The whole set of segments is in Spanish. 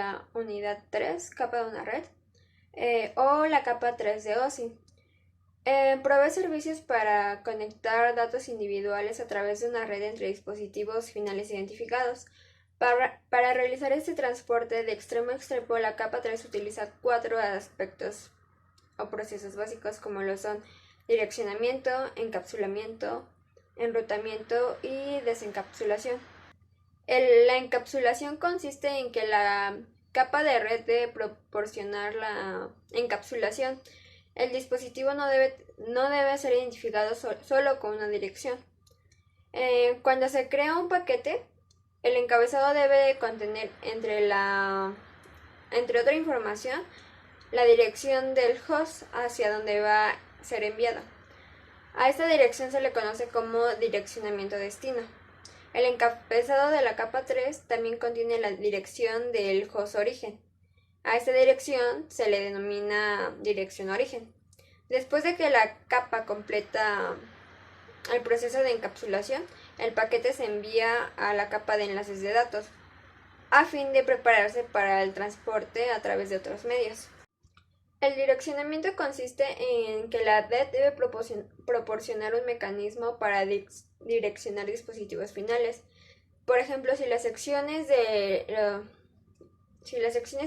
la unidad 3, capa de una red, o la capa 3 de OSI. Provee servicios para conectar datos individuales a través de una red entre dispositivos finales identificados. Para realizar este transporte de extremo a extremo, la capa 3 utiliza 4 aspectos o procesos básicos como lo son direccionamiento, encapsulamiento, enrutamiento y desencapsulación. La encapsulación consiste en que la capa de red debe proporcionar la encapsulación. El dispositivo no debe ser identificado solo con una dirección. Cuando se crea un paquete, el encabezado debe contener, entre otra información, la dirección del host hacia donde va a ser enviado. A esta dirección se le conoce como direccionamiento destino. El encabezado de la capa 3 también contiene la dirección del host origen. A esta dirección se le denomina dirección origen. Después de que la capa completa el proceso de encapsulación, el paquete se envía a la capa de enlaces de datos, a fin de prepararse para el transporte a través de otros medios. El direccionamiento consiste en que la red debe proporcionar un mecanismo para direccionar dispositivos finales. Por ejemplo, si las secciones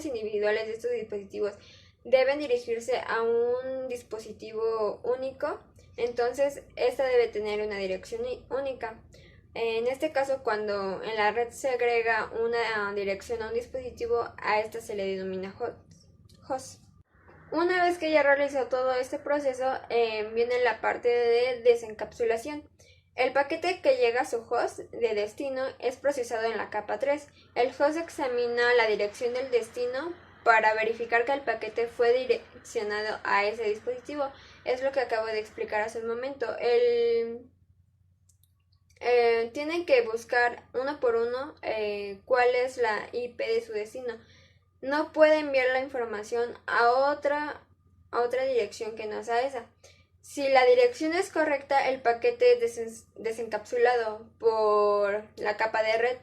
individuales de estos dispositivos deben dirigirse a un dispositivo único, entonces esta debe tener una dirección única. En este caso, cuando en la red se agrega una dirección a un dispositivo, a esta se le denomina host. Una vez que ya realizó todo este proceso, viene la parte de desencapsulación. El paquete que llega a su host de destino es procesado en la capa 3. El host examina la dirección del destino para verificar que el paquete fue direccionado a ese dispositivo. Es lo que acabo de explicar hace un momento. Tienen que buscar uno por uno cuál es la IP de su destino. No puede enviar la información a otra dirección que no sea esa. Si la dirección es correcta, el paquete es desencapsulado por la capa de red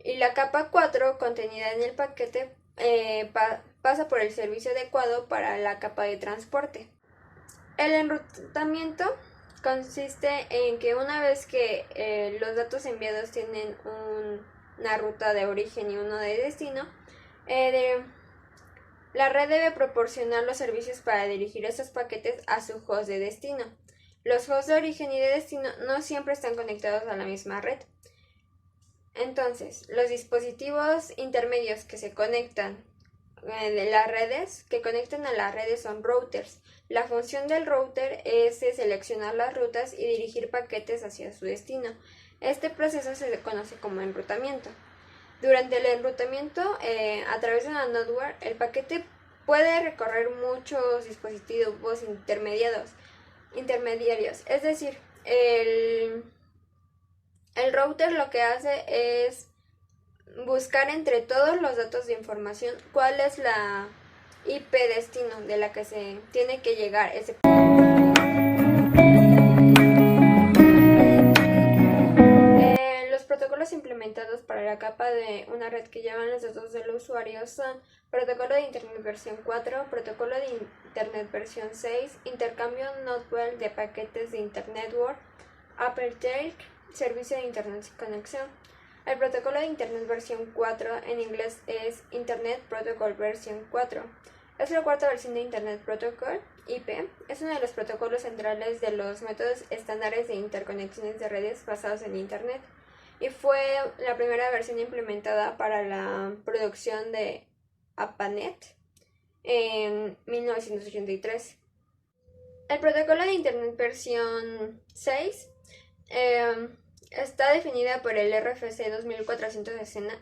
y la capa 4 contenida en el paquete pasa por el servicio adecuado para la capa de transporte. El enrutamiento consiste en que una vez que los datos enviados tienen una ruta de origen y uno de destino, la red debe proporcionar los servicios para dirigir esos paquetes a su host de destino. Los hosts de origen y de destino no siempre están conectados a la misma red. Entonces, los dispositivos intermedios que se conectan de las redes, que conectan a las redes son routers. La función del router es seleccionar las rutas y dirigir paquetes hacia su destino. Este proceso se conoce como enrutamiento. Durante el enrutamiento, a través de una network, el paquete puede recorrer muchos dispositivos intermediarios. Es decir, el router lo que hace es buscar entre todos los datos de información cuál es la IP destino de la que se tiene que llegar ese protocolos implementados para la capa de una red que llevan los datos del usuario son protocolo de Internet versión 4, protocolo de Internet versión 6, intercambio Node-RED de paquetes de Internet Network, Aperture, servicio de Internet sin conexión. El protocolo de Internet versión 4 en inglés es Internet Protocol versión 4. Es la cuarta versión de Internet Protocol, IP. Es uno de los protocolos centrales de los métodos estándares de interconexiones de redes basados en Internet y fue la primera versión implementada para la producción de ARPANET en 1983. El protocolo de Internet versión 6 está definida por el RFC 2460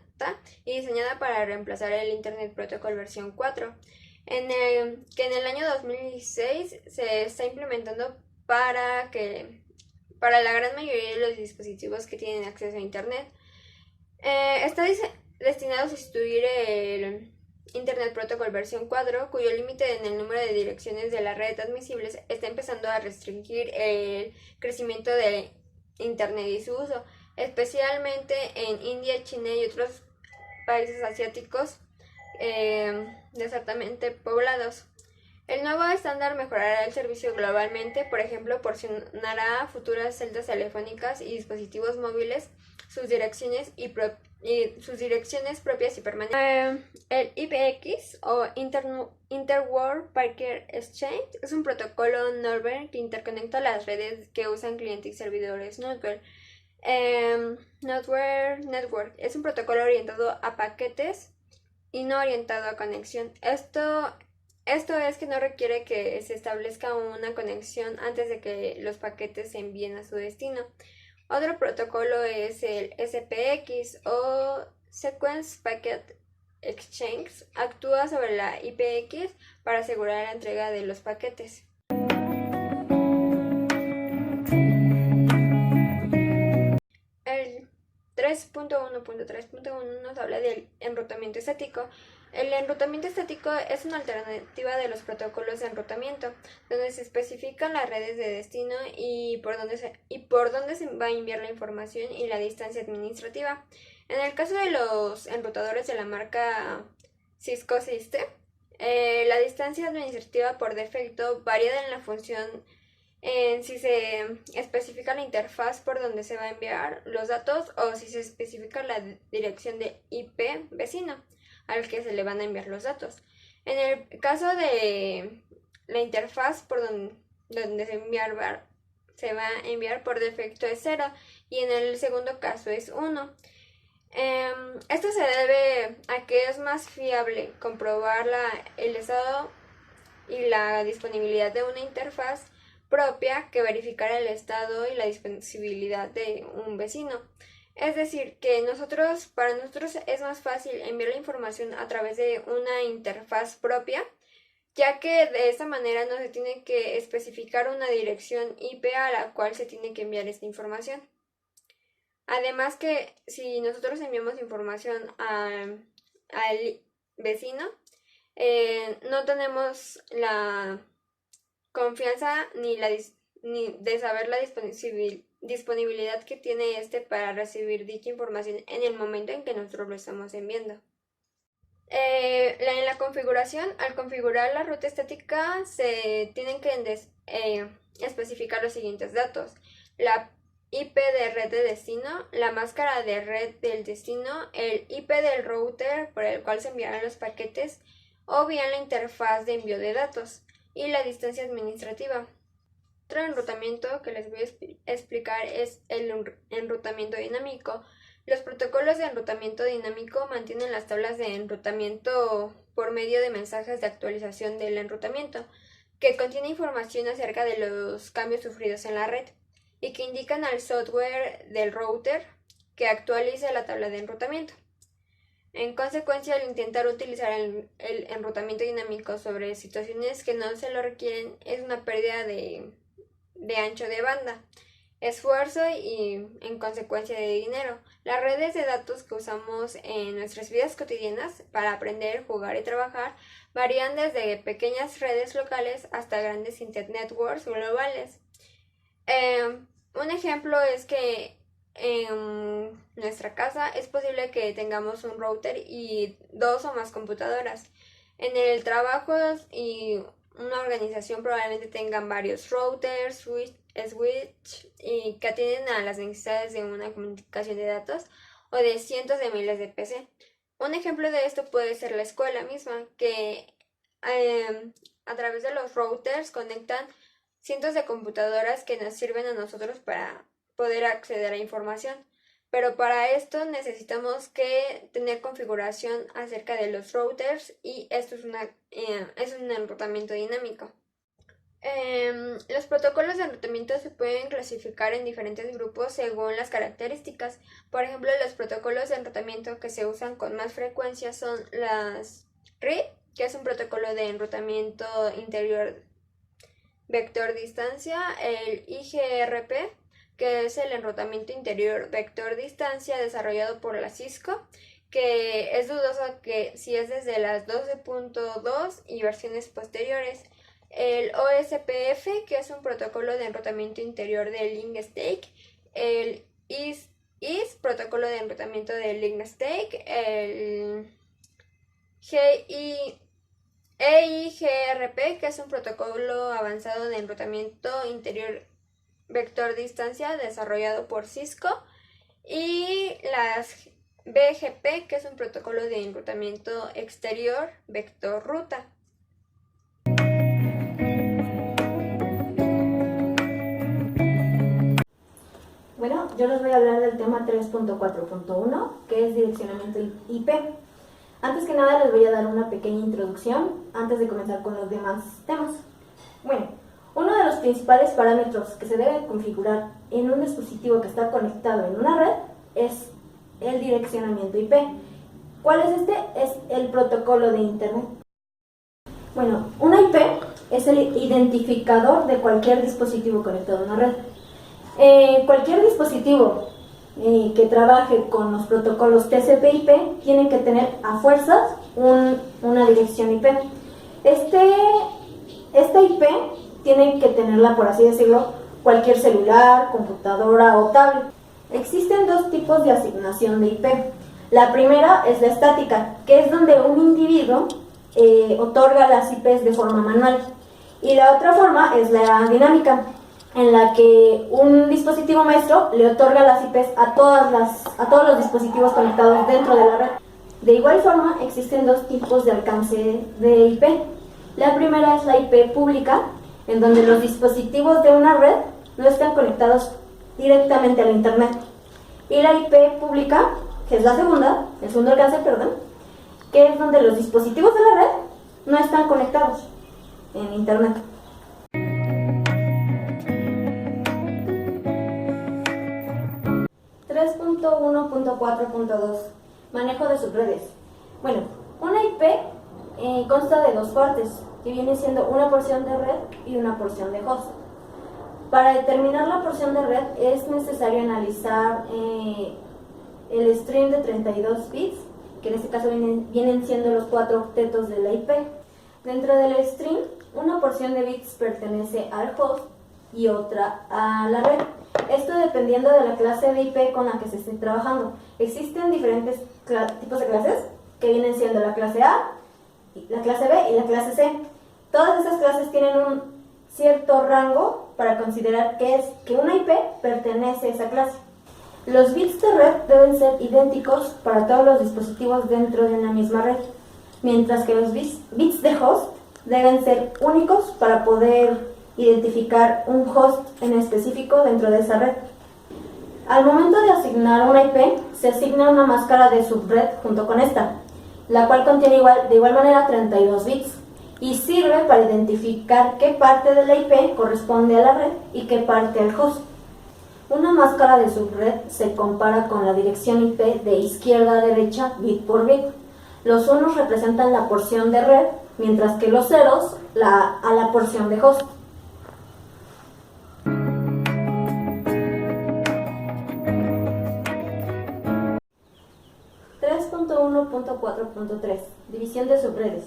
y diseñada para reemplazar el Internet Protocol versión 4, que en el año 2016 se está implementando para la gran mayoría de los dispositivos que tienen acceso a Internet. Está destinado a sustituir el Internet Protocol versión 4, cuyo límite en el número de direcciones de la red admisibles está empezando a restringir el crecimiento de Internet y su uso, especialmente en India, China y otros países asiáticos. densamente poblados. El nuevo estándar mejorará el servicio globalmente, por ejemplo, proporcionará a futuras celdas telefónicas y dispositivos móviles sus direcciones sus direcciones propias y permanentes. El IPX o Interworld Packet Exchange es un protocolo Northern que interconecta las redes que usan clientes y servidores Northern. Northern Network es un protocolo orientado a paquetes y no orientado a conexión. Esto es que no requiere que se establezca una conexión antes de que los paquetes se envíen a su destino. Otro protocolo es el SPX o Sequence Packet Exchange. Actúa sobre la IPX para asegurar la entrega de los paquetes. El 3.1.3.1 nos habla del enrutamiento estático. El enrutamiento estático es una alternativa de los protocolos de enrutamiento, donde se especifican las redes de destino y por dónde se va a enviar la información y la distancia administrativa. En el caso de los enrutadores de la marca Cisco System, la distancia administrativa por defecto varía en la función en si se especifica la interfaz por donde se va a enviar los datos o si se especifica la dirección de IP vecino al que se le van a enviar los datos. En el caso de la interfaz por donde se va a enviar por defecto es 0 y en el segundo caso es 1. Esto se debe a que es más fiable comprobar el estado y la disponibilidad de una interfaz propia que verificar el estado y la disponibilidad de un vecino. Es decir, que para nosotros es más fácil enviar la información a través de una interfaz propia, ya que de esta manera no se tiene que especificar una dirección IP a la cual se tiene que enviar esta información. Además que si nosotros enviamos información al vecino, no tenemos la confianza ni de saber la disponibilidad que tiene para recibir dicha información en el momento en que nosotros lo estamos enviando. En la configuración, al configurar la ruta estática, se tienen que especificar los siguientes datos: la IP de red de destino, la máscara de red del destino, el IP del router por el cual se enviarán los paquetes o bien la interfaz de envío de datos y la distancia administrativa. Otro enrutamiento que les voy a explicar es el enrutamiento dinámico. Los protocolos de enrutamiento dinámico mantienen las tablas de enrutamiento por medio de mensajes de actualización del enrutamiento, que contiene información acerca de los cambios sufridos en la red y que indican al software del router que actualice la tabla de enrutamiento. En consecuencia, al intentar utilizar el enrutamiento dinámico sobre situaciones que no se lo requieren, es una pérdida de ancho de banda, esfuerzo y, en consecuencia, de dinero. Las redes de datos que usamos en nuestras vidas cotidianas para aprender, jugar y trabajar varían desde pequeñas redes locales hasta grandes internet networks globales. Un ejemplo es que en nuestra casa es posible que tengamos un router y 2 o más computadoras. En el trabajo y una organización probablemente tengan varios routers, switch y que atienden a las necesidades de una comunicación de datos o de cientos de miles de PC. Un ejemplo de esto puede ser la escuela misma, que a través de los routers conectan cientos de computadoras que nos sirven a nosotros para poder acceder a información. Pero para esto necesitamos que tener configuración acerca de los routers y esto es un enrutamiento dinámico. Los protocolos de enrutamiento se pueden clasificar en diferentes grupos según las características. Por ejemplo, los protocolos de enrutamiento que se usan con más frecuencia son las RIP, que es un protocolo de enrutamiento interior vector distancia, el IGRP, que es el enrutamiento interior vector distancia desarrollado por la Cisco, que es dudoso que si es desde las 12.2 y versiones posteriores. El OSPF, que es un protocolo de enrutamiento interior del link stake, el IS protocolo de enrutamiento del link stake, el EIGRP, que es un protocolo avanzado de enrutamiento interior vector distancia desarrollado por Cisco, y las BGP, que es un protocolo de enrutamiento exterior vector ruta. Bueno, yo les voy a hablar del tema 3.4.1, que es direccionamiento IP. Antes que nada les voy a dar una pequeña introducción antes de comenzar con los demás temas. Bueno, uno de los principales parámetros que se debe configurar en un dispositivo que está conectado en una red es el direccionamiento IP. ¿Cuál es este? Es el protocolo de Internet. Bueno, una IP es el identificador de cualquier dispositivo conectado a una red. Cualquier dispositivo que trabaje con los protocolos TCP/IP tiene que tener a fuerzas una dirección IP. Esta IP tiene que tenerla, por así decirlo, cualquier celular, computadora o tablet. Existen dos tipos de asignación de IP. La primera es la estática, que es donde un individuo otorga las IPs de forma manual. Y la otra forma es la dinámica, en la que un dispositivo maestro le otorga las IPs a todos los dispositivos conectados dentro de la red. De igual forma, existen dos tipos de alcance de IP. La primera es la IP pública, en donde los dispositivos de una red no están conectados directamente a la Internet. Y la IP pública, que es el segundo alcance, que es donde los dispositivos de la red no están conectados en Internet. .1.4.2 Manejo de subredes. Bueno, una IP consta de dos partes, que viene siendo una porción de red y una porción de host. Para determinar la porción de red es necesario analizar el stream de 32 bits, que en este caso vienen siendo los 4 octetos de la IP. Dentro del stream, una porción de bits pertenece al host y otra a la red. Esto dependiendo de la clase de IP con la que se esté trabajando. Existen diferentes tipos de clases, que vienen siendo la clase A, la clase B y la clase C. Todas esas clases tienen un cierto rango para considerar que una IP pertenece a esa clase. Los bits de red deben ser idénticos para todos los dispositivos dentro de una misma red, mientras que los bits de host deben ser únicos para poder identificar un host en específico dentro de esa red. Al momento de asignar una IP, se asigna una máscara de subred junto con esta, la cual contiene de igual manera 32 bits y sirve para identificar qué parte de la IP corresponde a la red y qué parte al host. Una máscara de subred se compara con la dirección IP de izquierda a derecha bit por bit. Los unos representan la porción de red, mientras que los ceros a la porción de host. .1.4.3 División de subredes.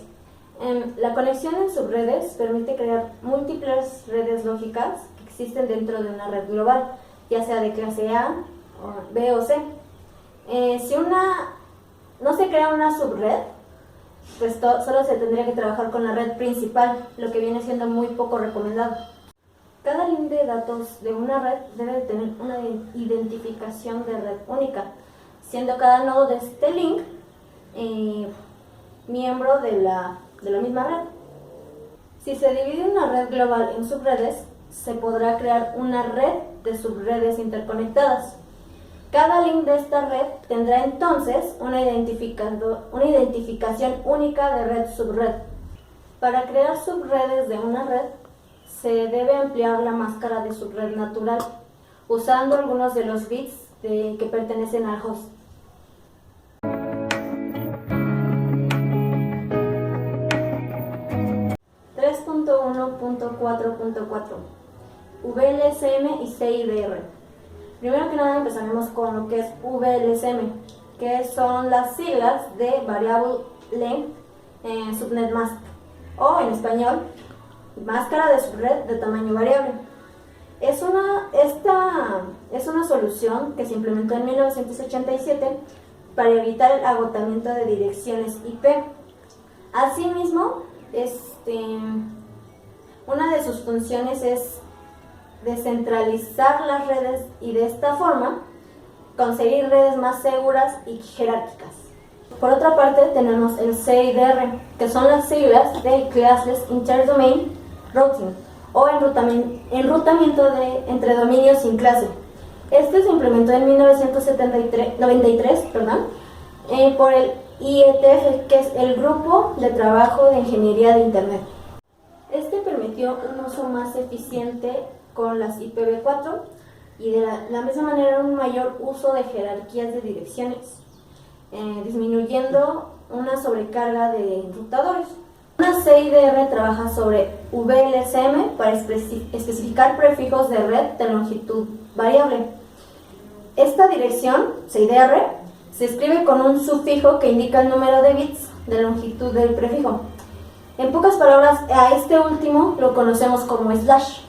La conexión en subredes permite crear múltiples redes lógicas que existen dentro de una red global, ya sea de clase A, B o C. Si no se crea una subred, pues solo se tendría que trabajar con la red principal, lo que viene siendo muy poco recomendado. Cada link de datos de una red debe tener una identificación de red única, siendo cada nodo de este link miembro de la misma red. Si se divide una red global en subredes, se podrá crear una red de subredes interconectadas. Cada link de esta red tendrá entonces una identificación única de red-subred. Para crear subredes de una red, se debe ampliar la máscara de subred natural, usando algunos de los bits que pertenecen al host. VLSM y CIDR. Primero que nada empezaremos con lo que es VLSM, que son las siglas de Variable Length Subnet Mask, o en español, máscara de subred de tamaño variable. Esta es una solución que se implementó en 1987 para evitar el agotamiento de direcciones IP. Asimismo, una de sus funciones es descentralizar las redes y de esta forma conseguir redes más seguras y jerárquicas. Por otra parte tenemos el CIDR, que son las siglas de Classless Interdomain Routing o enrutamiento entre dominios sin clase. Este se implementó en 1993 por el IETF, que es el Grupo de Trabajo de Ingeniería de Internet. Este permitió un uso más eficiente con las IPv4 y de la misma manera un mayor uso de jerarquías de direcciones, disminuyendo una sobrecarga de enrutadores. Una CIDR trabaja sobre VLSM para especificar prefijos de red de longitud variable. Esta dirección, CIDR, se escribe con un sufijo que indica el número de bits de longitud del prefijo. En pocas palabras, a este último lo conocemos como slash.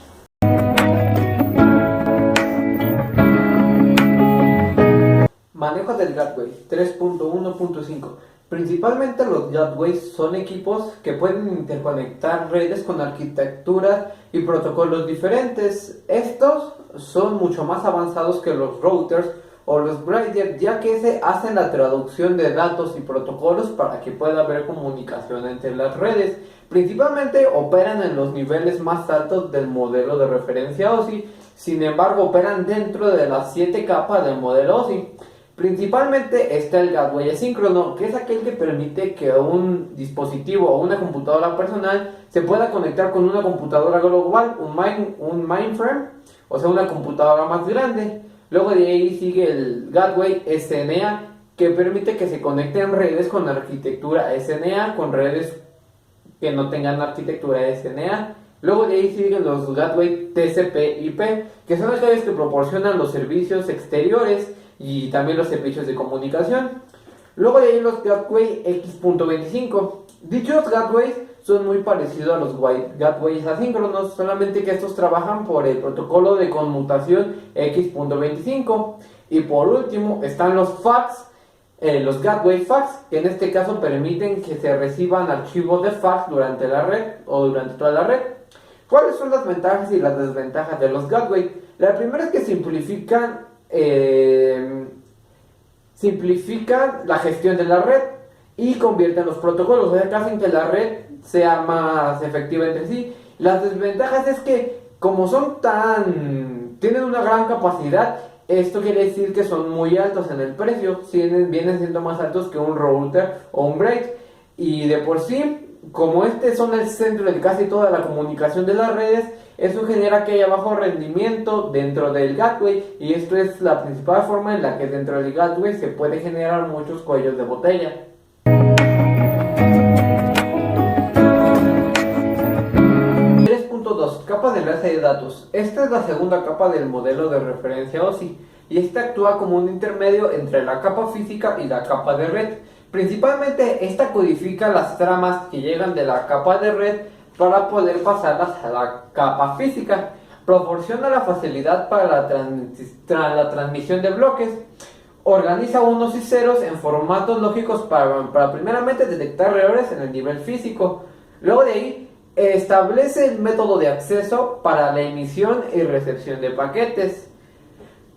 Manejo del Gateway 3.1.5. Principalmente los gateways son equipos que pueden interconectar redes con arquitecturas y protocolos diferentes. Estos son mucho más avanzados que los routers o los briders, ya que se hacen la traducción de datos y protocolos para que pueda haber comunicación entre las redes. Principalmente operan en los niveles más altos del modelo de referencia OSI, sin embargo operan dentro de las 7 capas del modelo OSI. Principalmente está el gateway asíncrono, que es aquel que permite que un dispositivo o una computadora personal se pueda conectar con una computadora global, un mainframe, o sea una computadora más grande. Luego de ahí sigue el gateway SNA, que permite que se conecten redes con arquitectura SNA con redes que no tengan arquitectura SNA. Luego de ahí siguen los gateway TCP/IP, que son aquellos que proporcionan los servicios exteriores y también los servicios de comunicación. Luego de ahí los gateway X.25. Dichos gateways son muy parecidos a los gateways asíncronos, solamente que estos trabajan por el protocolo de conmutación X.25. Y por último están los fax, los gateway fax, que en este caso permiten que se reciban archivos de fax durante la red o durante toda la red. ¿Cuáles son las ventajas y las desventajas de los gateway? La primera es que simplifican la gestión de la red y convierten los protocolos, o sea, que hacen que la red sea más efectiva entre sí. Las desventajas es que como tienen una gran capacidad, esto quiere decir que son muy altos en el precio, vienen siendo más altos que un router o un bridge, y de por sí, como son el centro de casi toda la comunicación de las redes, eso genera que haya bajo rendimiento dentro del gateway, y esto es la principal forma en la que dentro del gateway se puede generar muchos cuellos de botella. Capa de enlace de datos. Esta es la segunda capa del modelo de referencia OSI, y esta actúa como un intermedio entre la capa física y la capa de red. Principalmente esta codifica las tramas que llegan de la capa de red para poder pasarlas a la capa física. Proporciona la facilidad para la transmisión de bloques. Organiza unos y ceros en formatos lógicos para primeramente detectar errores en el nivel físico. Luego de ahí establece el método de acceso para la emisión y recepción de paquetes.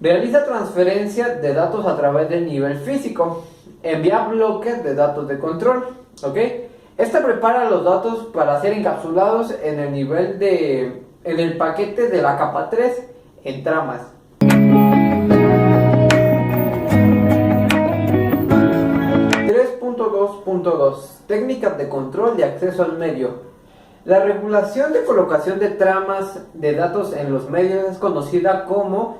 Realiza transferencia de datos a través del nivel físico. Envía bloques de datos de control. ¿Ok? Esta prepara los datos para ser encapsulados en el paquete de la capa 3 en tramas. 3.2.2 Técnicas de control de acceso al medio. La regulación de colocación de tramas de datos en los medios es conocida como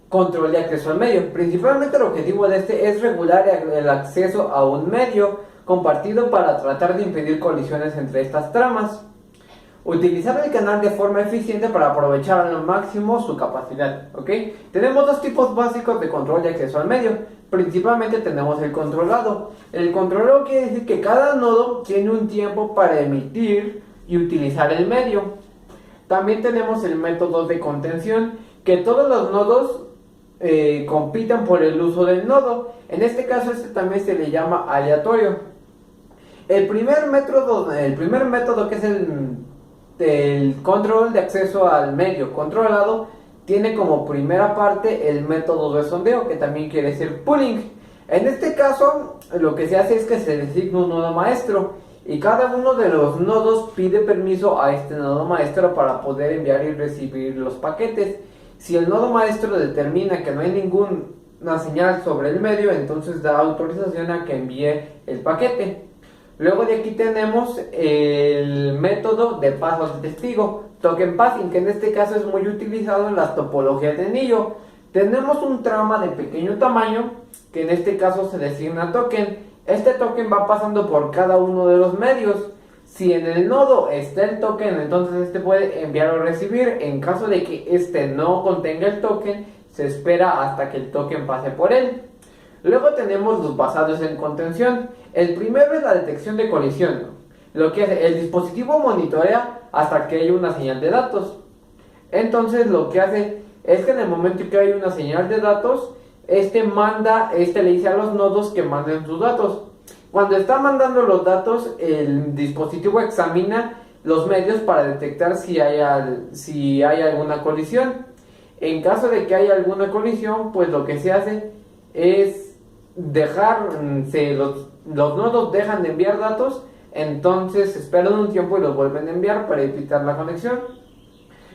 control de acceso al medio. Principalmente el objetivo de este es regular el acceso a un medio compartido para tratar de impedir colisiones entre estas tramas. Utilizar el canal de forma eficiente para aprovechar al máximo su capacidad. ¿Ok? Tenemos dos tipos básicos de control de acceso al medio. Principalmente tenemos el controlado. El controlado quiere decir que cada nodo tiene un tiempo para emitir y utilizar el medio. También tenemos el método de contención, que todos los nodos compitan por el uso del nodo. En este caso también se le llama aleatorio. El primer método que es el control de acceso al medio controlado tiene como primera parte el método de sondeo, que también quiere decir pooling. En este caso, lo que se hace es que se designa un nodo maestro y cada uno de los nodos pide permiso a este nodo maestro para poder enviar y recibir los paquetes. Si el nodo maestro determina que no hay ninguna señal sobre el medio, entonces da autorización a que envíe el paquete. Luego de aquí tenemos el método de pasos de testigo, token passing, que en este caso es muy utilizado en las topologías de anillo. Tenemos un trama de pequeño tamaño, que en este caso se designa token. Este token va pasando por cada uno de los medios. Si en el nodo está el token, entonces este puede enviar o recibir. En caso de que este no contenga el token, se espera hasta que el token pase por él. Luego tenemos los basados en contención. El primero es la detección de colisión. Lo que hace, el dispositivo monitorea hasta que hay una señal de datos. Entonces lo que hace es que en el momento que hay una señal de datos, este le dice a los nodos que manden sus datos. Cuando está mandando los datos, el dispositivo examina los medios para detectar si hay alguna colisión. En caso de que haya alguna colisión, pues lo que se hace es los nodos dejan de enviar datos, entonces esperan un tiempo y los vuelven a enviar para evitar la conexión.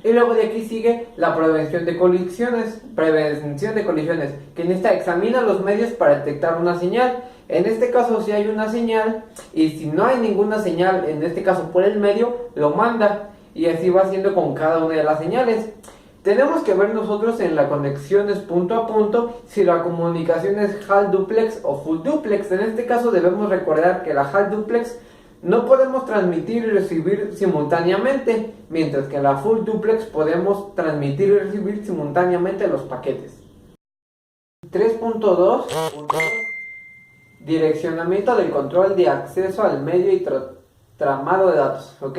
Y luego de aquí sigue la prevención de colisiones, que en esta examina los medios para detectar una señal. En este caso, si hay una señal, y si no hay ninguna señal, en este caso por el medio, lo manda, y así va haciendo con cada una de las señales. Tenemos que ver nosotros en la conexiones punto a punto si la comunicación es half duplex o full duplex. En este caso debemos recordar que la half duplex no podemos transmitir y recibir simultáneamente, mientras que en la full duplex podemos transmitir y recibir simultáneamente los paquetes. 3.2 Direccionamiento del control de acceso al medio y tramado de datos. ¿Ok?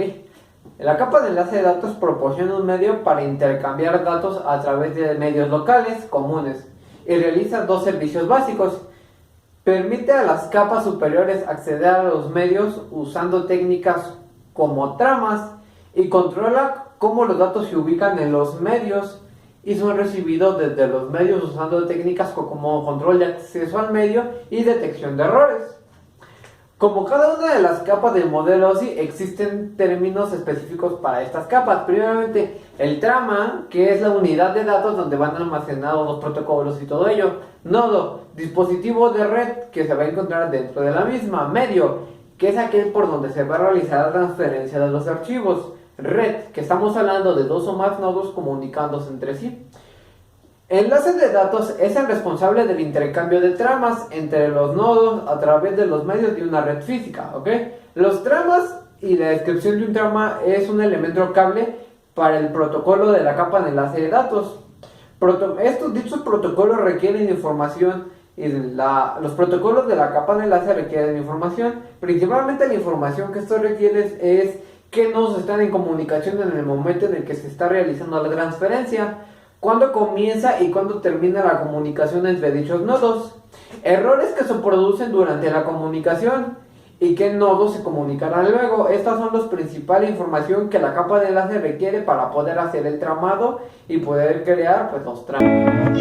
La capa de enlace de datos proporciona un medio para intercambiar datos a través de medios locales comunes y realiza dos servicios básicos. Permite a las capas superiores acceder a los medios usando técnicas como tramas y controla cómo los datos se ubican en los medios y son recibidos desde los medios usando técnicas como control de acceso al medio y detección de errores. Como cada una de las capas del modelo OSI, existen términos específicos para estas capas. Primeramente, el trama, que es la unidad de datos donde van almacenados los protocolos y todo ello. Nodo, dispositivo de red que se va a encontrar dentro de la misma. Medio, que es aquel por donde se va a realizar la transferencia de los archivos. Red, que estamos hablando de dos o más nodos comunicándose entre sí. Enlace de datos es el responsable del intercambio de tramas entre los nodos a través de los medios de una red física, ¿ok? Los tramas y la descripción de un trama es un elemento cable para el protocolo de la capa de enlace de datos. Dichos protocolos requieren información y los protocolos de la capa de enlace requieren información. Principalmente la información que estos requieren es qué nodos están en comunicación en el momento en el que se está realizando la transferencia, cuándo comienza y cuándo termina la comunicación entre dichos nodos, errores que se producen durante la comunicación y qué nodos se comunicarán luego. Estas son las principales información que la capa de enlace requiere para poder hacer el tramado y poder crear pues los tramos.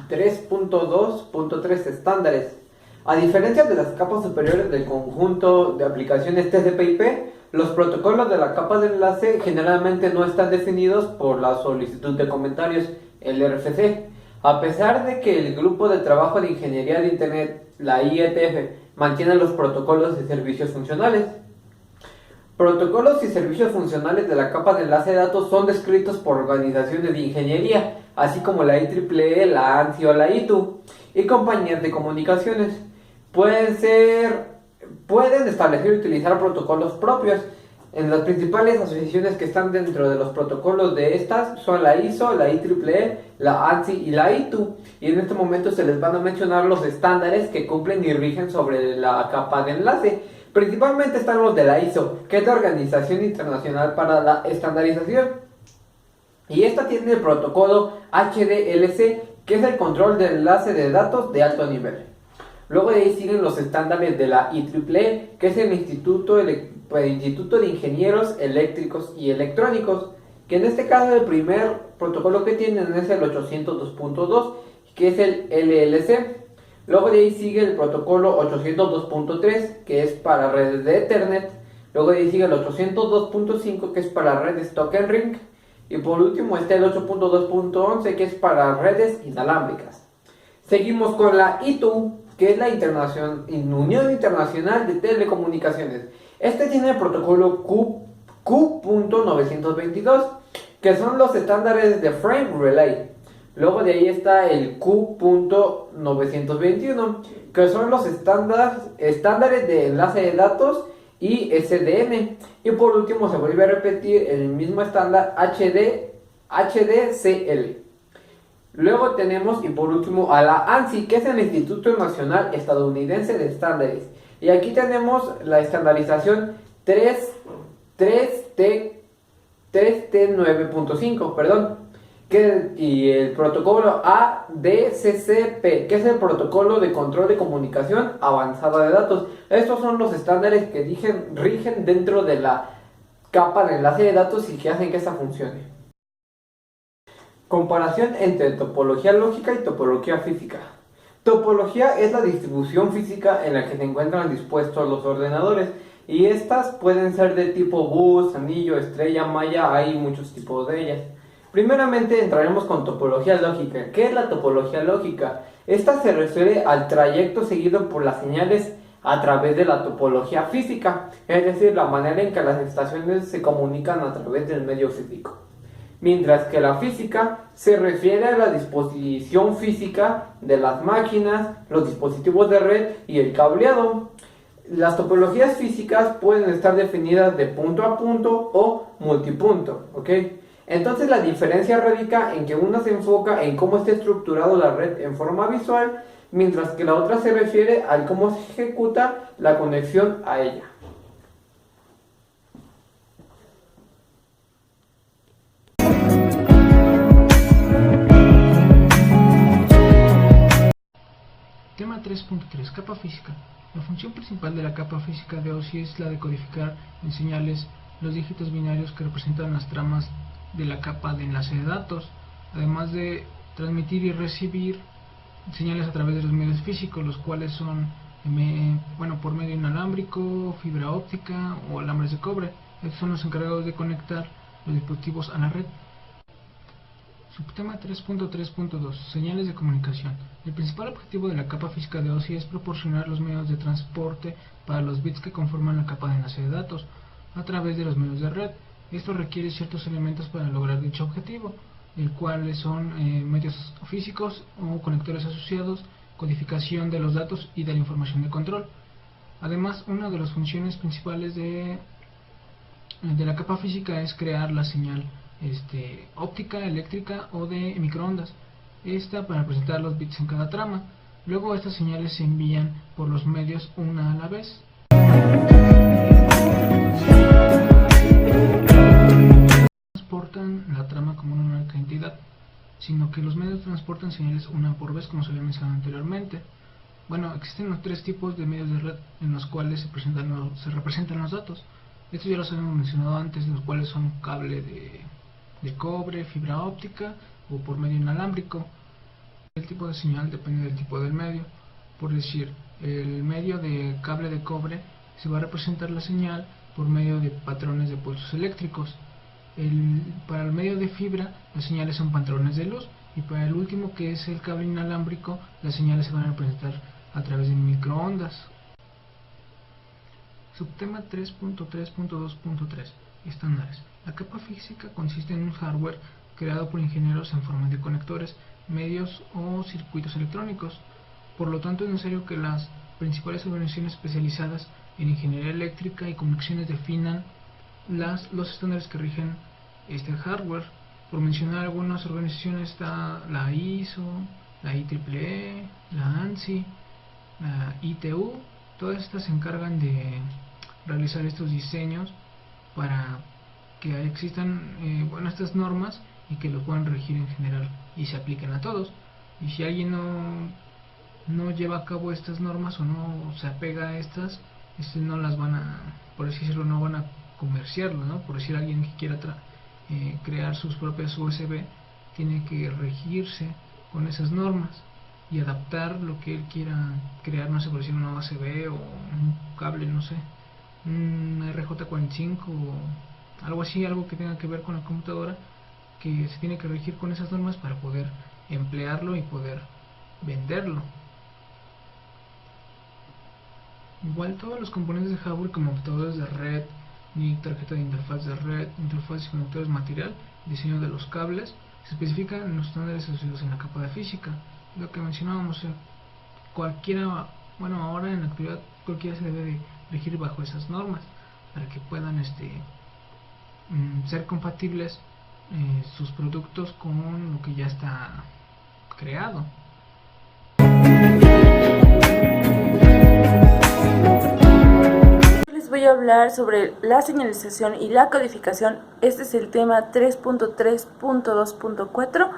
3.2.3 Estándares. A diferencia de las capas superiores del conjunto de aplicaciones TCP/IP, los protocolos de la capa de enlace generalmente no están definidos por la solicitud de comentarios, el RFC. A pesar de que el Grupo de Trabajo de Ingeniería de Internet, la IETF, mantiene los protocolos y servicios funcionales. Protocolos y servicios funcionales de la capa de enlace de datos son descritos por organizaciones de ingeniería, así como la IEEE, la ANSI o la ITU, y compañías de comunicaciones. Pueden establecer y utilizar protocolos propios. En las principales asociaciones que están dentro de los protocolos de estas son la ISO, la IEEE, la ANSI y la ITU. Y en este momento se les van a mencionar los estándares que cumplen y rigen sobre la capa de enlace. Principalmente están los de la ISO, que es la Organización Internacional para la Estandarización. Y esta tiene el protocolo HDLC, que es el control de enlace de datos de alto nivel. Luego de ahí siguen los estándares de la IEEE, que es el Instituto de Ingenieros Eléctricos y Electrónicos, que en este caso el primer protocolo que tienen es el 802.2, que es el LLC. Luego de ahí sigue el protocolo 802.3, que es para redes de Ethernet. Luego de ahí sigue el 802.5, que es para redes Token Ring. Y por último está el 8.2.11, que es para redes inalámbricas. Seguimos con la ITU, que es la Unión Internacional de Telecomunicaciones. Este tiene el protocolo Q.922, que son los estándares de Frame Relay. Luego de ahí está el Q.921, que son los estándares de enlace de datos y SDN. Y por último se vuelve a repetir el mismo estándar HDCL. Luego tenemos, y por último, a la ANSI, que es el Instituto Nacional Estadounidense de Estándares. Y aquí tenemos la estandarización 3T9.5, y el protocolo ADCCP, que es el protocolo de control de comunicación avanzada de datos. Estos son los estándares que rigen dentro de la capa de enlace de datos y que hacen que esta funcione. Comparación entre topología lógica y topología física. Topología es la distribución física en la que se encuentran dispuestos los ordenadores, y estas pueden ser de tipo bus, anillo, estrella, malla, hay muchos tipos de ellas. Primeramente entraremos con topología lógica. ¿Qué es la topología lógica? Esta se refiere al trayecto seguido por las señales a través de la topología física, es decir, la manera en que las estaciones se comunican a través del medio físico. Mientras que la física se refiere a la disposición física de las máquinas, los dispositivos de red y el cableado. Las topologías físicas pueden estar definidas de punto a punto o multipunto, ¿ok? Entonces la diferencia radica en que una se enfoca en cómo está estructurado la red en forma visual, mientras que la otra se refiere a cómo se ejecuta la conexión a ella. Tema 3.3. Capa física. La función principal de la capa física de OSI es la de codificar en señales los dígitos binarios que representan las tramas de la capa de enlace de datos, además de transmitir y recibir señales a través de los medios físicos, los cuales son por medio inalámbrico, fibra óptica o alambres de cobre. Estos son los encargados de conectar los dispositivos a la red. Subtema 3.3.2. Señales de comunicación. El principal objetivo de la capa física de OSI es proporcionar los medios de transporte para los bits que conforman la capa de enlace de datos a través de los medios de red. Esto requiere ciertos elementos para lograr dicho objetivo, el cual son medios físicos o conectores asociados, codificación de los datos y de la información de control. Además, una de las funciones principales de la capa física es crear la señal óptica, eléctrica o de microondas, esta para presentar los bits en cada trama. Luego estas señales se envían por los medios una a la vez. Transportan la trama como una única entidad, sino que los medios transportan señales una por vez, como se había mencionado anteriormente. Bueno, existen los tres tipos de medios de red en los cuales se representan los datos. Estos ya los habíamos mencionado antes, los cuales son cable de cobre, fibra óptica o por medio inalámbrico. El tipo de señal depende del tipo del medio. Por decir, el medio de cable de cobre se va a representar la señal por medio de patrones de pulsos eléctricos. Para el medio de fibra, las señales son patrones de luz, y para el último, que es el cable inalámbrico, las señales se van a representar a través de microondas. Subtema 3.3.2.3. Estándares. La capa física consiste en un hardware creado por ingenieros en forma de conectores, medios o circuitos electrónicos. Por lo tanto, es necesario que las principales organizaciones especializadas en ingeniería eléctrica y comunicaciones definan los estándares que rigen este hardware. Por mencionar algunas organizaciones está la ISO, la IEEE, la ANSI, la ITU. Todas estas se encargan de realizar estos diseños para que existan estas normas y que lo puedan regir en general y se apliquen a todos. y si alguien no lleva a cabo estas normas o no se apega a estas, no las van a, por así decirlo, no van a comerciarlo, ¿no? Por decir, alguien que quiera crear sus propias USB tiene que regirse con esas normas y adaptar lo que él quiera crear, no sé, por decir una USB o un cable, no sé, un RJ45 o algo así, algo que tenga que ver con la computadora, que se tiene que regir con esas normas para poder emplearlo y poder venderlo. Igual todos los componentes de hardware como adaptadores de red, ni tarjeta de interfaz de red, interfaz y conectores material, diseño de los cables, se especifican en los estándares asociados en la capa de física. Lo que mencionábamos, cualquiera, bueno, ahora en la actualidad cualquiera se debe de regir bajo esas normas para que puedan ser compatibles sus productos con lo que ya está creado. Les voy a hablar sobre la señalización y la codificación. Este es el tema 3.3.2.4.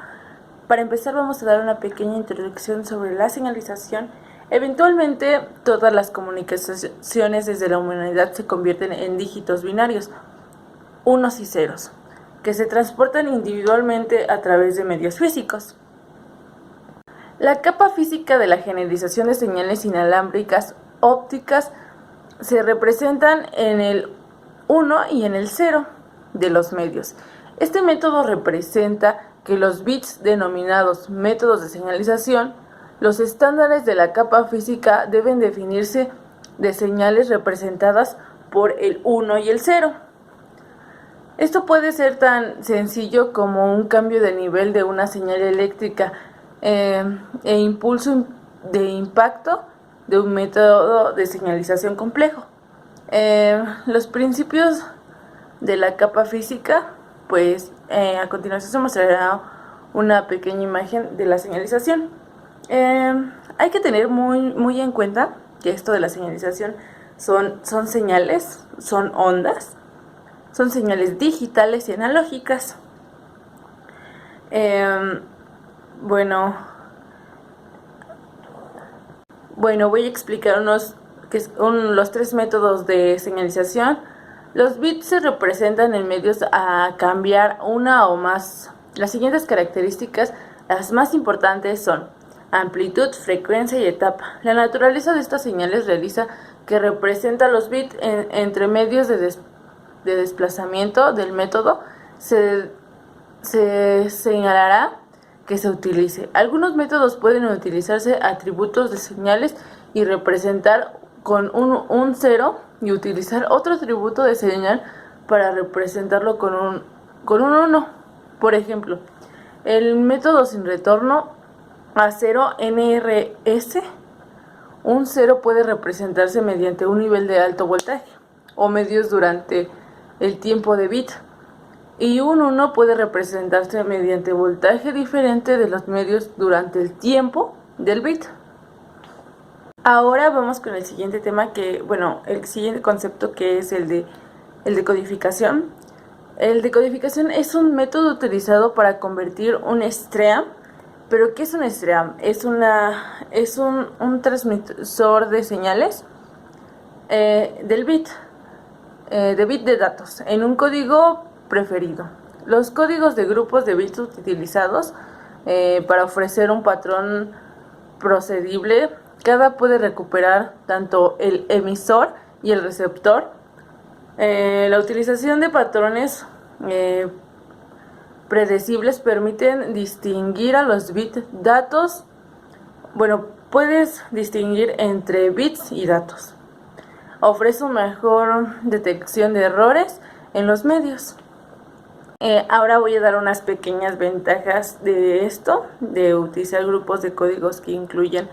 Para empezar vamos a dar una pequeña introducción sobre la señalización. Eventualmente todas las comunicaciones desde la humanidad se convierten en dígitos binarios, unos y ceros, que se transportan individualmente a través de medios físicos. La capa física de la generalización de señales inalámbricas ópticas se representan en el 1 y en el 0 de los medios. Este método representa que los bits denominados métodos de señalización, los estándares de la capa física deben definirse de señales representadas por el 1 y el 0. Esto puede ser tan sencillo como un cambio de nivel de una señal eléctrica e impulso de impacto de un método de señalización complejo. Los principios de la capa física, pues a continuación se mostrará una pequeña imagen de la señalización. Hay que tener muy en cuenta que esto de la señalización son señales, son ondas, son señales digitales y analógicas. Bueno, voy a explicar los tres métodos de señalización. Los bits se representan en medios a cambiar una o más. Las siguientes características, las más importantes, son amplitud, frecuencia y etapa. La naturaleza de estas señales realiza que representa los bits entre medios de desplazamiento del método. Se señalará que se utilice. Algunos métodos pueden utilizarse atributos de señales y representar con un 0 y utilizar otro atributo de señal para representarlo con un 1. Por ejemplo, el método sin retorno a 0 NRS, un 0 puede representarse mediante un nivel de alto voltaje o medios durante el tiempo de bit, y un 1 puede representarse mediante voltaje diferente de los medios durante el tiempo del bit. Ahora vamos con el siguiente tema, el siguiente concepto, que es el de codificación. El de codificación es un método utilizado para convertir un stream. ¿Pero qué es un stream? Es un transmisor de señales del bit, de bit de datos, en un código preferido. Los códigos de grupos de bits utilizados para ofrecer un patrón procedible. Cada puede recuperar tanto el emisor y el receptor. La utilización de patrones predecibles permiten distinguir a los bits datos. Puedes distinguir entre bits y datos. Ofrece una mejor detección de errores en los medios. Ahora voy a dar unas pequeñas ventajas de esto, de utilizar grupos de códigos que incluyen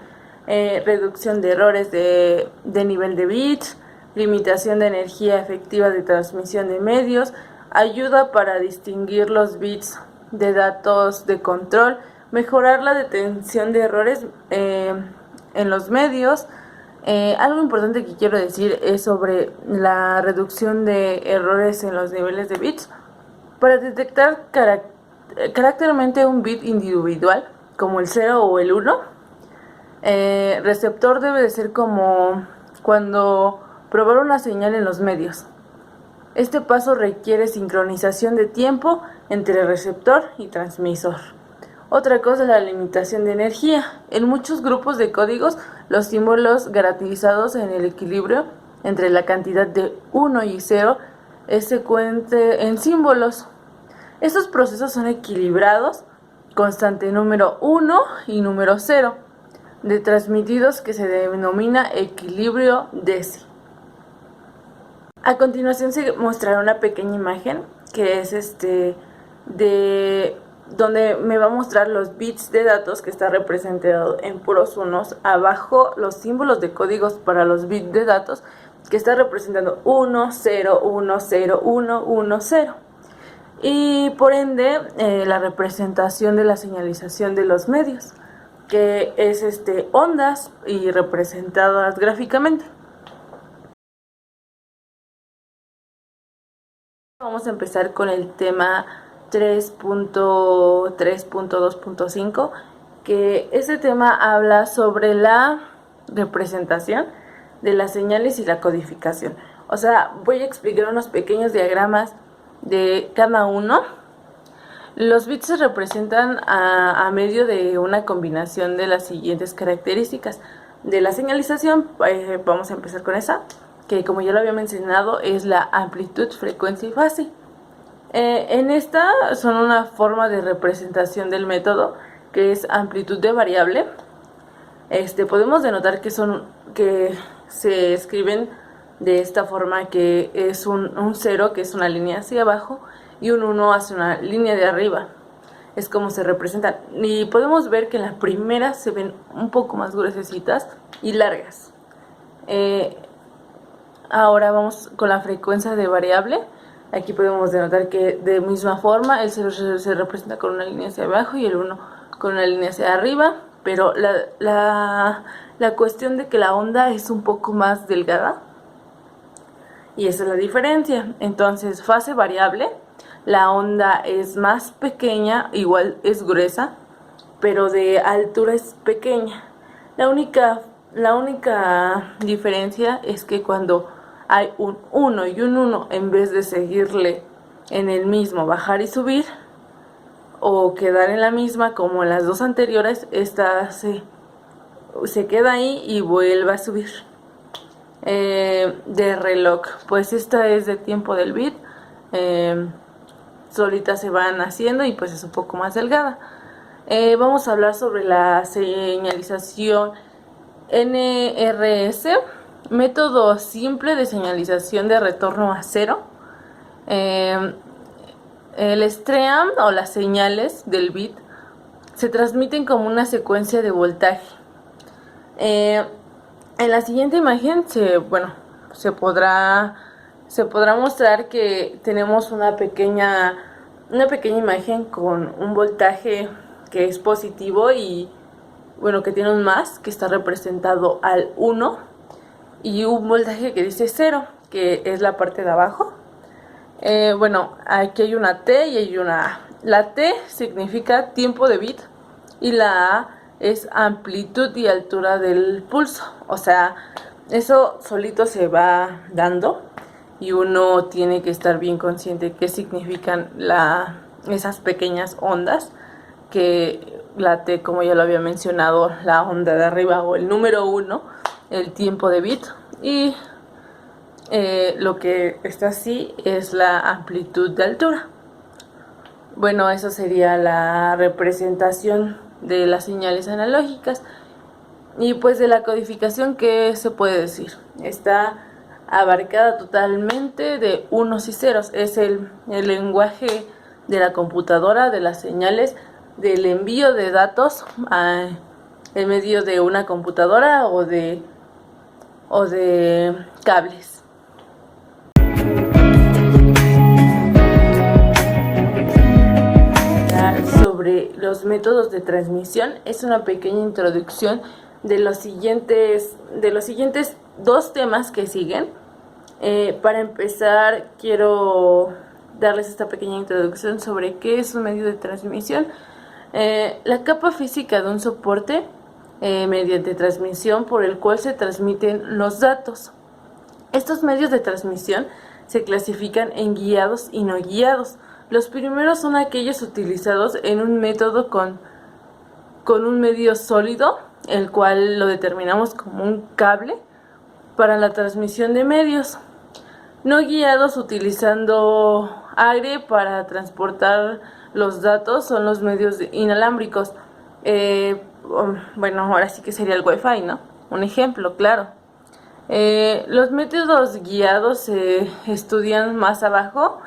reducción de errores de nivel de bits, limitación de energía efectiva de transmisión de medios, ayuda para distinguir los bits de datos de control, mejorar la detección de errores en los medios. Algo importante que quiero decir es sobre la reducción de errores en los niveles de bits. Para detectar caractermente un bit individual, como el 0 o el 1. Receptor debe de ser como cuando probar una señal en los medios. Este paso requiere sincronización de tiempo entre receptor y transmisor. Otra cosa es la limitación de energía. En muchos grupos de códigos, los símbolos garantizados en el equilibrio entre la cantidad de 1 y 0 es secuente en símbolos. Estos procesos son equilibrados, constante número 1 y número 0, de transmitidos, que se denomina equilibrio DESI. A continuación se mostrará una pequeña imagen que es donde me va a mostrar los bits de datos que está representado en puros unos. Abajo los símbolos de códigos para los bits de datos que está representando 1, 0, 1, 0, 1, 1, 0. Y por ende la representación de la señalización de los medios, que es ondas y representadas gráficamente. Vamos a empezar con el tema 3.3.2.5, que este tema habla sobre la representación de las señales y la codificación. O sea, voy a explicar unos pequeños diagramas de cada uno. Los bits se representan a medio de una combinación de las siguientes características. De la señalización, vamos a empezar con esa, que como ya lo había mencionado es la amplitud, frecuencia y fase. En esta son una forma de representación del método, que es amplitud de variable. Podemos denotar que se escriben de esta forma, que es un 0, que es una línea hacia abajo, y un 1 hacia una línea de arriba. Es como se representan. Y podemos ver que en la primera se ven un poco más gruesecitas y largas. Ahora vamos con la frecuencia de variable. Aquí podemos denotar que de misma forma el 0 se representa con una línea hacia abajo y el 1 con una línea hacia arriba, pero la cuestión de que la onda es un poco más delgada, y esa es la diferencia. Entonces, fase variable, la onda es más pequeña, igual es gruesa, pero de altura es pequeña. La única diferencia es que cuando hay un 1 y un 1, en vez de seguirle en el mismo, bajar y subir, o quedar en la misma como en las dos anteriores, esta se queda ahí y vuelve a subir. De reloj, pues esta es de tiempo del bit, solitas se van haciendo y pues es un poco más delgada. Vamos a hablar sobre la señalización NRS, método simple de señalización de retorno a cero. El stream o las señales del bit se transmiten como una secuencia de voltaje. En la siguiente imagen se podrá mostrar que tenemos una pequeña imagen con un voltaje que es positivo y que tiene un más, que está representado al 1, y un voltaje que dice 0, que es la parte de abajo. Aquí hay una T y hay una A. La T significa tiempo de bit y la A es amplitud y altura del pulso. O sea, eso solito se va dando y uno tiene que estar bien consciente de qué significan esas pequeñas ondas, que la T, como ya lo había mencionado, la onda de arriba o el número 1, el tiempo de bit, y lo que está así es la amplitud de altura. Bueno, eso sería la representación de las señales analógicas. Y pues de la codificación, ¿qué se puede decir? Está abarcada totalmente de unos y ceros. Es el lenguaje de la computadora, de las señales, del envío de datos en medio de una computadora o de cables. Sobre los métodos de transmisión, es una pequeña introducción de los siguientes dos temas que siguen. Para empezar, quiero darles esta pequeña introducción sobre qué es un medio de transmisión. La capa física de un soporte mediante transmisión por el cual se transmiten los datos. Estos medios de transmisión se clasifican en guiados y no guiados. Los primeros son aquellos utilizados en un método con un medio sólido, el cual lo determinamos como un cable para la transmisión de medios. No guiados utilizando aire para transportar los datos son los medios inalámbricos. Bueno, ahora sí que sería el Wi-Fi, ¿no? Un ejemplo, claro. Los métodos guiados se estudian más abajo.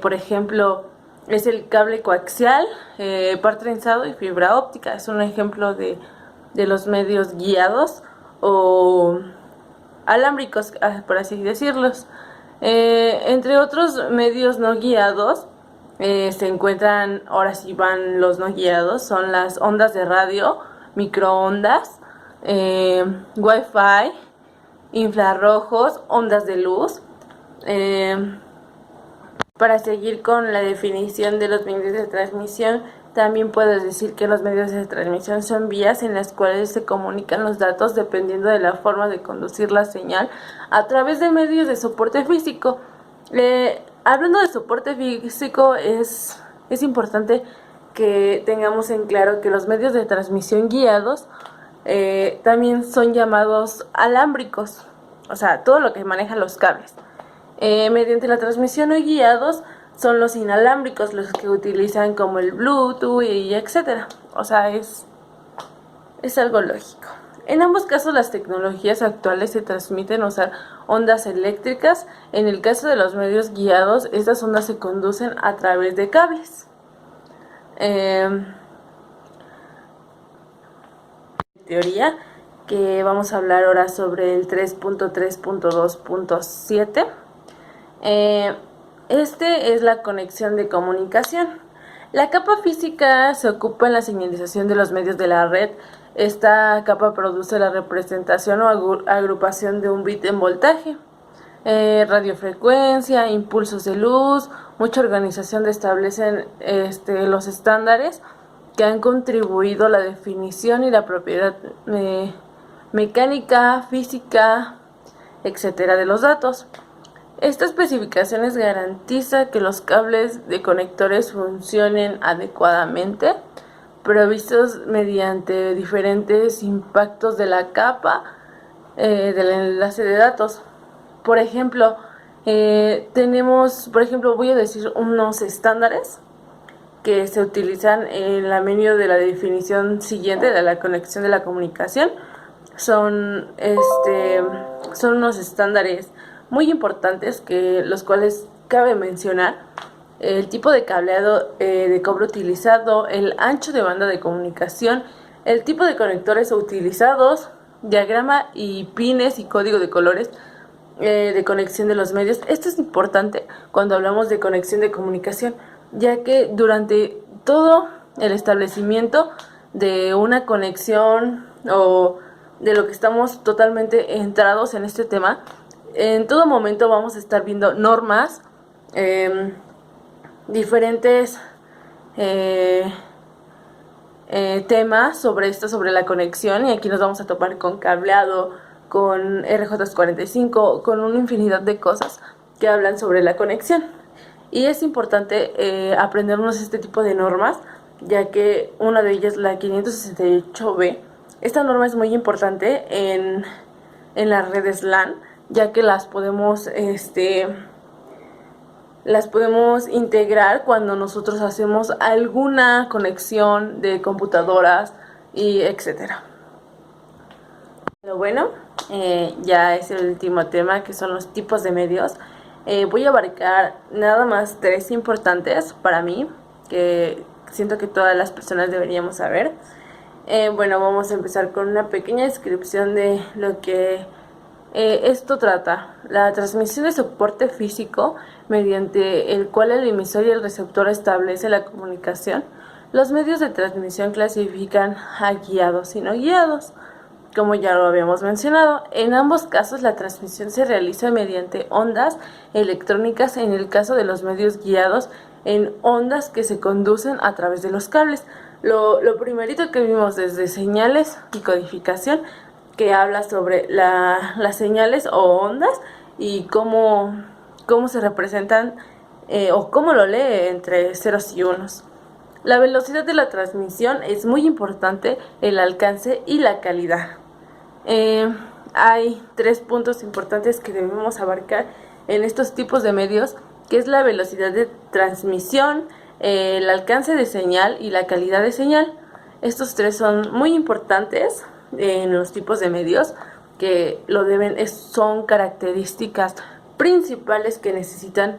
Por ejemplo, es el cable coaxial, par trenzado y fibra óptica. Es un ejemplo de los medios guiados o alámbricos, por así decirlos. Entre otros medios no guiados se encuentran, ahora sí van los no guiados, son las ondas de radio, microondas, Wi-Fi, infrarrojos, ondas de luz. Para seguir con la definición de los medios de transmisión, también puedo decir que los medios de transmisión son vías en las cuales se comunican los datos dependiendo de la forma de conducir la señal a través de medios de soporte físico. Hablando de soporte físico, es importante que tengamos en claro que los medios de transmisión guiados también son llamados alámbricos, o sea, todo lo que maneja los cables. Mediante la transmisión no guiados son los inalámbricos, los que utilizan como el Bluetooth y etcétera. O sea, es algo lógico. En ambos casos las tecnologías actuales se transmiten usar ondas eléctricas. En el caso de los medios guiados, estas ondas se conducen a través de cables. Teoría que vamos a hablar ahora sobre el 3.3.2.7. Este es la conexión de comunicación. La capa física se ocupa en la señalización de los medios de la red. Esta capa produce la representación o agrupación de un bit en voltaje, radiofrecuencia, impulsos de luz. Mucha organización establecen los estándares que han contribuido a la definición y la propiedad mecánica, física, etcétera, de los datos. Esta especificaciones garantiza que los cables de conectores funcionen adecuadamente, provistos mediante diferentes impactos de la capa del enlace de datos. Por ejemplo, voy a decir unos estándares que se utilizan en la medio de la definición siguiente de la conexión de la comunicación. Son unos estándares muy importantes, los cuales cabe mencionar: el tipo de cableado de cobre utilizado, el ancho de banda de comunicación, el tipo de conectores utilizados, diagrama y pines y código de colores de conexión de los medios. Esto es importante cuando hablamos de conexión de comunicación, ya que durante todo el establecimiento de una conexión o de lo que estamos totalmente entrados en este tema, en todo momento vamos a estar viendo normas, diferentes temas sobre la conexión, y aquí nos vamos a topar con cableado, con RJ45, con una infinidad de cosas que hablan sobre la conexión. Y es importante aprendernos este tipo de normas, ya que una de ellas, la 568B, esta norma es muy importante en las redes LAN, ya que las podemos integrar cuando nosotros hacemos alguna conexión de computadoras y etcétera. Pero bueno, ya es el último tema, que son los tipos de medios. Voy a abarcar nada más 3 importantes para mí, que siento que todas las personas deberíamos saber. Bueno, vamos a empezar con una pequeña descripción de lo que esto trata: la transmisión de soporte físico, mediante el cual el emisor y el receptor establece la comunicación. Los medios de transmisión clasifican a guiados y no guiados, como ya lo habíamos mencionado. En ambos casos la transmisión se realiza mediante ondas electrónicas. En el caso de los medios guiados, en ondas que se conducen a través de los cables. Lo primerito que vimos desde señales y codificación, que habla sobre las señales o ondas y cómo se representan o cómo lo lee entre ceros y unos. La velocidad de la transmisión es muy importante, el alcance y la calidad. Hay 3 puntos importantes que debemos abarcar en estos tipos de medios, que es la velocidad de transmisión, el alcance de señal y la calidad de señal. Estos 3 son muy importantes en los tipos de medios, que son características principales que necesitan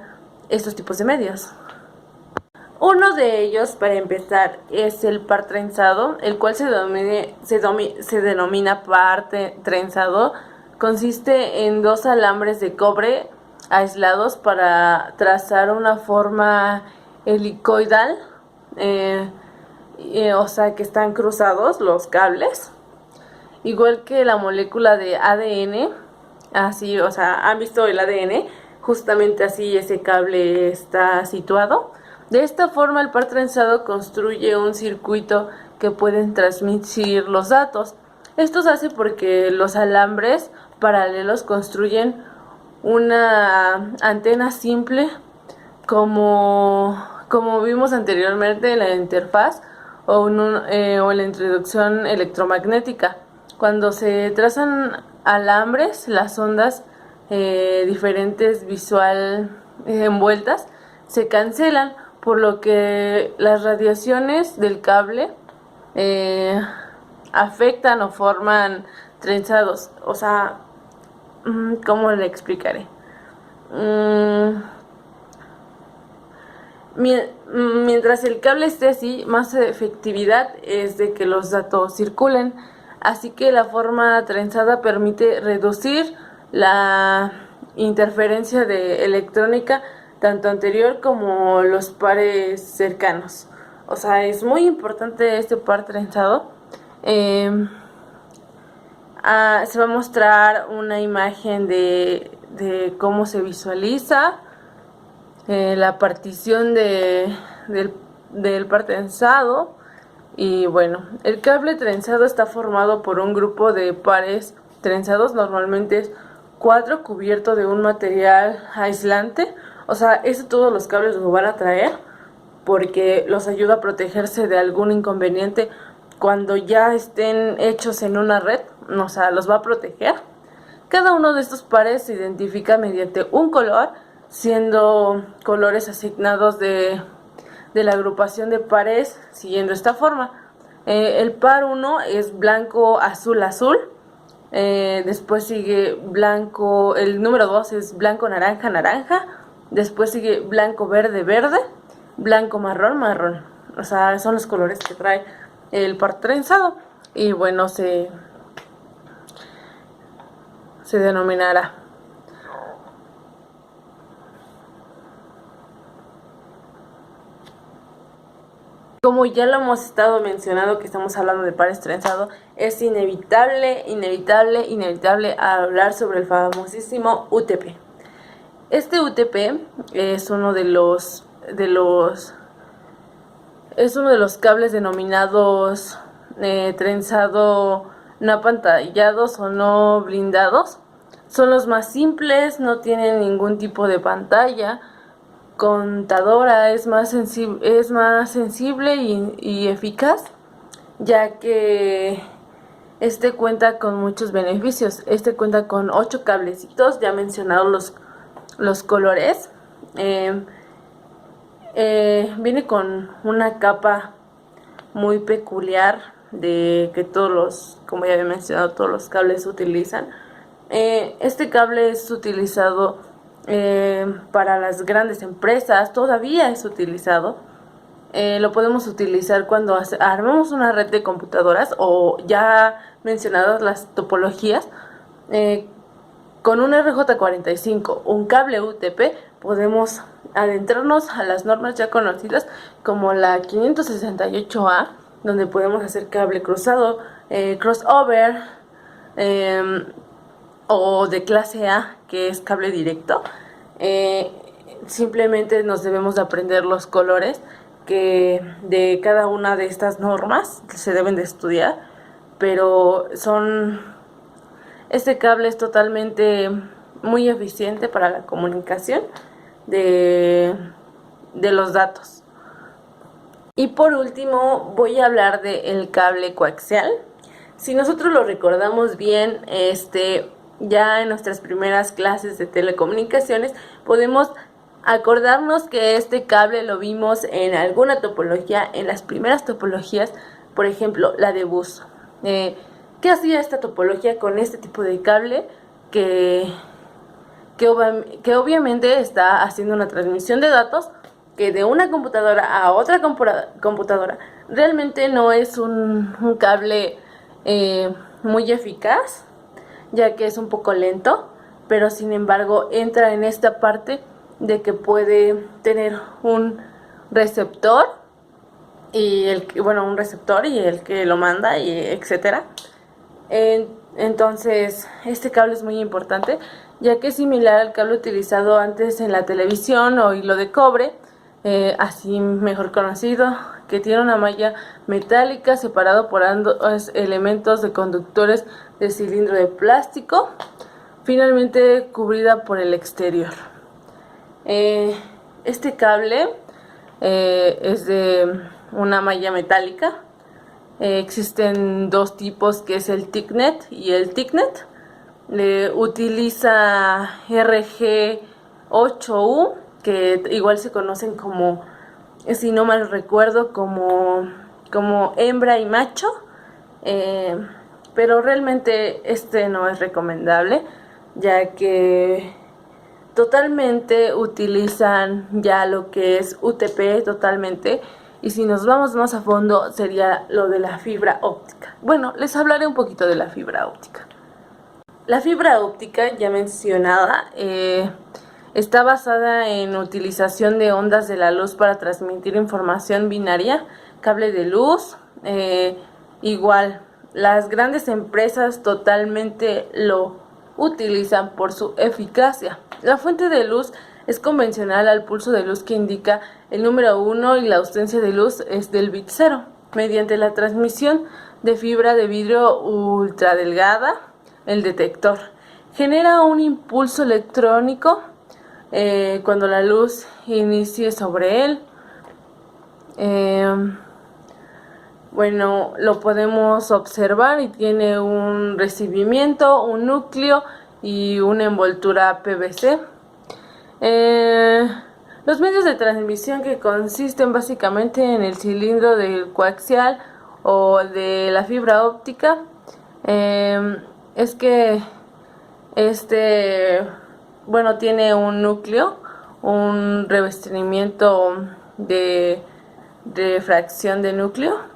estos tipos de medios. Uno de ellos, para empezar, es el par trenzado, el cual se denomina par trenzado. Consiste en 2 alambres de cobre aislados para trazar una forma helicoidal, o sea que están cruzados los cables, igual que la molécula de ADN. Así, o sea, ¿han visto el ADN? Justamente así ese cable está situado. De esta forma, el par trenzado construye un circuito que pueden transmitir los datos. Esto se hace porque los alambres paralelos construyen una antena simple, como vimos anteriormente en la interfaz o en la introducción electromagnética. Cuando se trazan alambres, las ondas diferentes visual envueltas se cancelan, por lo que las radiaciones del cable afectan o forman trenzados. O sea, ¿cómo le explicaré? Mientras el cable esté así, más efectividad es de que los datos circulen. Así que la forma trenzada permite reducir la interferencia de electrónica, tanto anterior como los pares cercanos. O sea, es muy importante este par trenzado. Se va a mostrar una imagen de cómo se visualiza la partición del par trenzado. Y bueno, el cable trenzado está formado por un grupo de pares trenzados, normalmente es 4, cubierto de un material aislante. O sea, eso todos los cables los van a traer porque los ayuda a protegerse de algún inconveniente cuando ya estén hechos en una red. O sea, los va a proteger. Cada uno de estos pares se identifica mediante un color, siendo colores asignados de la agrupación de pares siguiendo esta forma. El par 1 es blanco, azul, azul. Después sigue blanco, el número 2 es blanco, naranja, naranja. Después sigue blanco, verde, verde. Blanco, marrón, marrón. O sea, son los colores que trae el par trenzado. Y bueno, se denominará. Como ya lo hemos estado mencionando, que estamos hablando de pares trenzados, es inevitable hablar sobre el famosísimo UTP. Este UTP es uno de los cables denominados trenzado no apantallados o no blindados. Son los más simples, no tienen ningún tipo de pantalla contadora, es más sensible y eficaz, ya que este cuenta con muchos beneficios. Este cuenta con 8 cablecitos, ya mencionados los colores. Viene con una capa muy peculiar de que como ya había mencionado, todos los cables utilizan. Este cable es utilizado para las grandes empresas, todavía es utilizado. Lo podemos utilizar cuando armamos una red de computadoras o ya mencionadas las topologías. Con un RJ45, un cable UTP, podemos adentrarnos a las normas ya conocidas como la 568A, donde podemos hacer cable cruzado, crossover, o de clase A, que es cable directo. Simplemente nos debemos de aprender los colores que de cada una de estas normas se deben de estudiar, pero este cable es totalmente muy eficiente para la comunicación de los datos. Y por último voy a hablar del cable coaxial. Si nosotros lo recordamos bien, ya en nuestras primeras clases de telecomunicaciones podemos acordarnos que este cable lo vimos en alguna topología, en las primeras topologías, por ejemplo la de bus. ¿Qué hacía esta topología con este tipo de cable? Que obviamente está haciendo una transmisión de datos que de una computadora a otra computadora. Realmente no es un cable muy eficaz, ya que es un poco lento, pero sin embargo entra en esta parte de que puede tener un receptor y un receptor y el que lo manda, y etcétera. Entonces este cable es muy importante, ya que es similar al cable utilizado antes en la televisión o hilo de cobre, así mejor conocido, que tiene una malla metálica separado por ambos elementos de conductores de cilindro de plástico, finalmente cubrida por el exterior. Este cable es de una malla metálica. Existen dos tipos, que es el TICnet y el TICnet. Utiliza RG8U, que igual se conocen como, si no mal recuerdo, como hembra y macho, pero realmente no es recomendable, ya que totalmente utilizan ya lo que es UTP totalmente, y si nos vamos más a fondo sería lo de la fibra óptica. Bueno, les hablaré un poquito de la fibra óptica. La fibra óptica, ya mencionada, está basada en utilización de ondas de la luz para transmitir información binaria, cable de luz. Igual, las grandes empresas totalmente lo utilizan por su eficacia. La fuente de luz es convencional al pulso de luz que indica el número 1 y la ausencia de luz es del bit 0. Mediante la transmisión de fibra de vidrio ultradelgada, el detector genera un impulso electrónico cuando la luz inicie sobre él. Lo podemos observar y tiene un recibimiento, un núcleo y una envoltura PVC. Los medios de transmisión, que consisten básicamente en el cilindro del coaxial o de la fibra óptica, es que tiene un núcleo, un revestimiento de fracción de núcleo.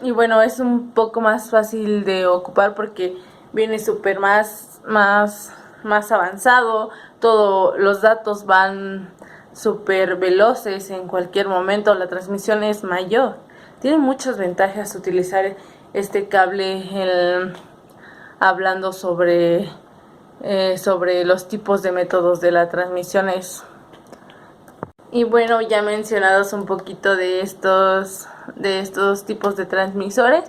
Y bueno, es un poco más fácil de ocupar porque viene súper más avanzado. Todos los datos van súper veloces en cualquier momento, la transmisión es mayor. Tiene muchas ventajas utilizar este cable hablando sobre los tipos de métodos de las transmisiones. Y bueno, ya mencionados un poquito de estos tipos de transmisores,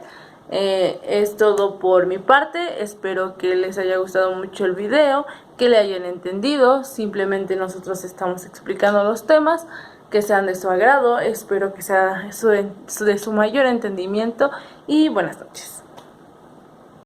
es todo por mi parte. Espero que les haya gustado mucho el video, que le hayan entendido. Simplemente nosotros estamos explicando los temas, que sean de su agrado. Espero que sea de su mayor entendimiento, y buenas noches.